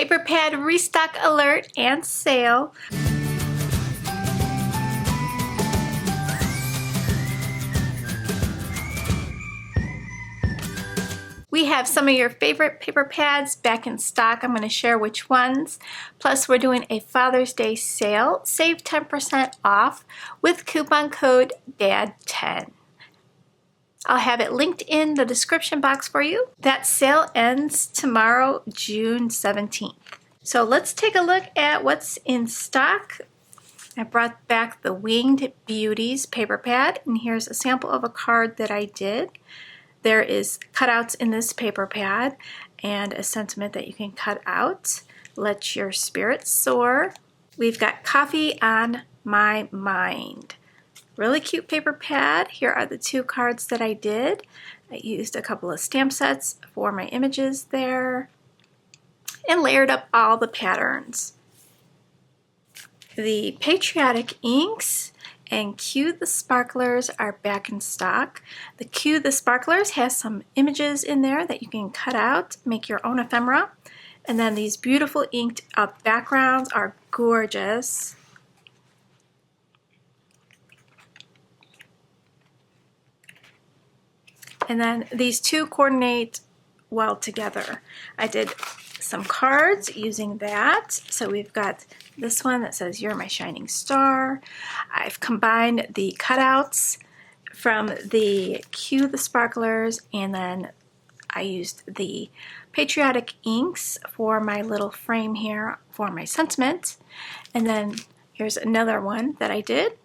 Paper pad restock alert and sale. We have some of your favorite paper pads back in stock. I'm going to share which ones. Plus, we're doing a Father's Day sale. Save 10% off with coupon code DAD10. I'll have it linked in the description box for you. That sale ends tomorrow, June 17th. So let's take a look at what's in stock. I brought back the Winged Beauties paper pad, and here's a sample of a card that I did. There is cutouts in this paper pad and a sentiment that you can cut out. Let your spirit soar. We've got Coffee on My Mind. Really cute paper pad. Here are the two cards that I did. I used a couple of stamp sets for my images there and layered up all the patterns. The Patriotic Inks and Cue the Sparklers are back in stock. The Cue the Sparklers has some images in there that you can cut out, make your own ephemera. And then these beautiful inked up backgrounds are gorgeous. And then these two coordinate well together. I did some cards using that. So we've got this one that says, "You're my shining star." I've combined the cutouts from the Cue the Sparklers, and then I used the Patriotic Inks for my little frame here for my sentiment. And then here's another one that I did.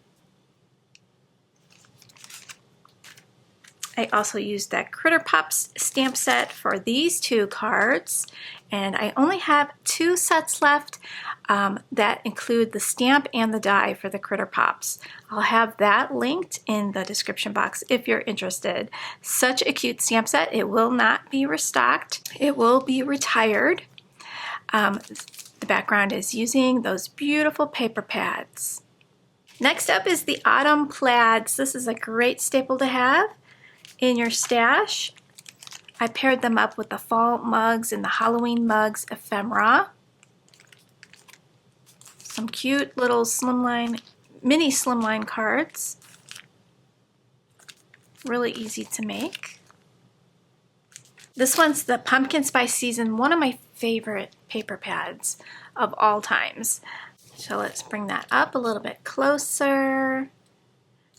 I also used that Critter Pops stamp set for these two cards, and I only have two sets left that include the stamp and the die for the Critter Pops. I'll have that linked in the description box if you're interested. Such a cute stamp set. It will not be restocked. It will be retired. The background is using those beautiful paper pads. Next up is the Autumn Plaids. This is a great staple to have in your stash. I paired them up with the fall mugs and the Halloween mugs ephemera. Some cute little slimline, mini slimline cards. Really easy to make. This one's the Pumpkin Spice Season, one of my favorite paper pads of all times. So let's bring that up a little bit closer.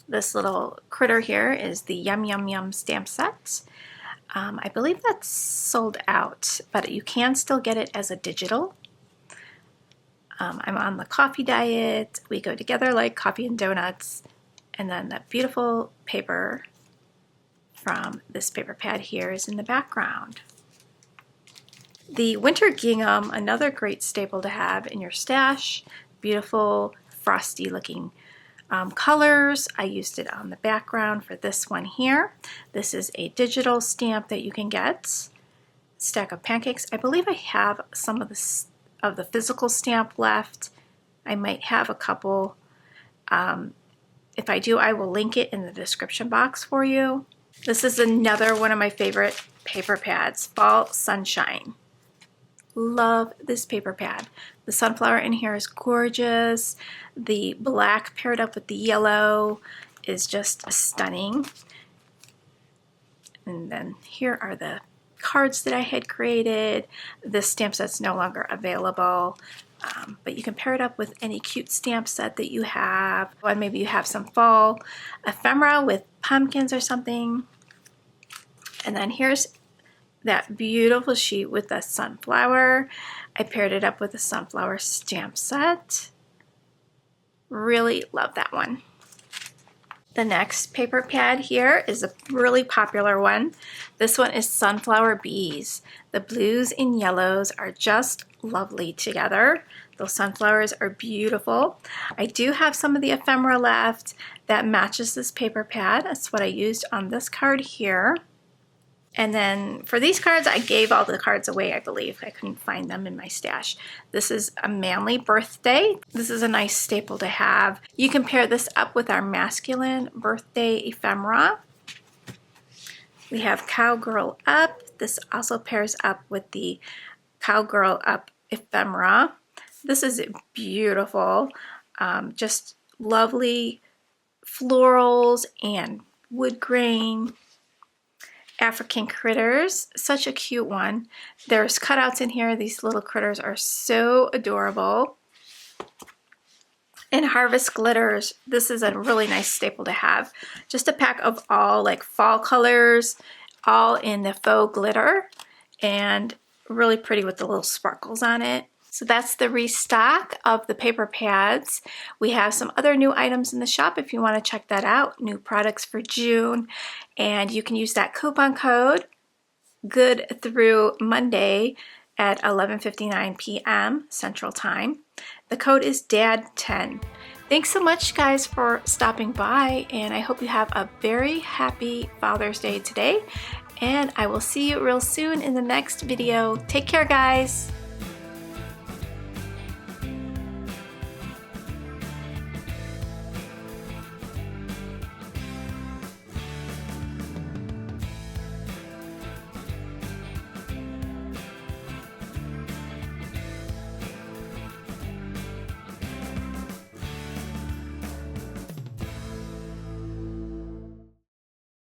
This little critter here is the Yum Yum Yum stamp set. I believe that's sold out, but you can still get it as a digital. I'm on the coffee diet. We go together like coffee and donuts. And then that beautiful paper from this paper pad here is in the background. The Winter Gingham, another great staple to have in your stash. Beautiful, frosty looking colors. I used it on the background for this one here. This is a digital stamp that you can get. Stack of pancakes. I believe I have some of the physical stamp left. I might have a couple. If I do, I will link it in the description box for you. This is another one of my favorite paper pads, Fall Sunshine. Love this paper pad. The sunflower in here is gorgeous. The black paired up with the yellow is just stunning. And then here are the cards that I had created. This stamp set's no longer available, but you can pair it up with any cute stamp set that you have. Or maybe you have some fall ephemera with pumpkins or something. And then here's that beautiful sheet with the sunflower. I paired it up with a sunflower stamp set. Really love that one. The next paper pad here is a really popular one. This one is Sunflower Bees. The blues and yellows are just lovely together. Those sunflowers are beautiful. I do have some of the ephemera left that matches this paper pad. That's what I used on this card here. And then for these cards, I gave all the cards away, I believe. I couldn't find them in my stash. This is a manly birthday. This is a nice staple to have. You can pair this up with our masculine birthday ephemera. We have Cowgirl Up. This also pairs up with the Cowgirl Up ephemera. This is beautiful. Just lovely florals and wood grain. African critters, such a cute one. There's cutouts in here. These little critters are so adorable. And harvest glitters. This is a really nice staple to have. Just a pack of all like fall colors, all in the faux glitter, and really pretty with the little sparkles on it. So that's the restock of the paper pads. We have some other new items in the shop if you want to check that out. New products for June. And you can use that coupon code good through Monday at 11:59 p.m. Central Time. The code is DAD10. Thanks so much, guys, for stopping by, and I hope you have a very happy Father's Day today. And I will see you real soon in the next video. Take care, guys.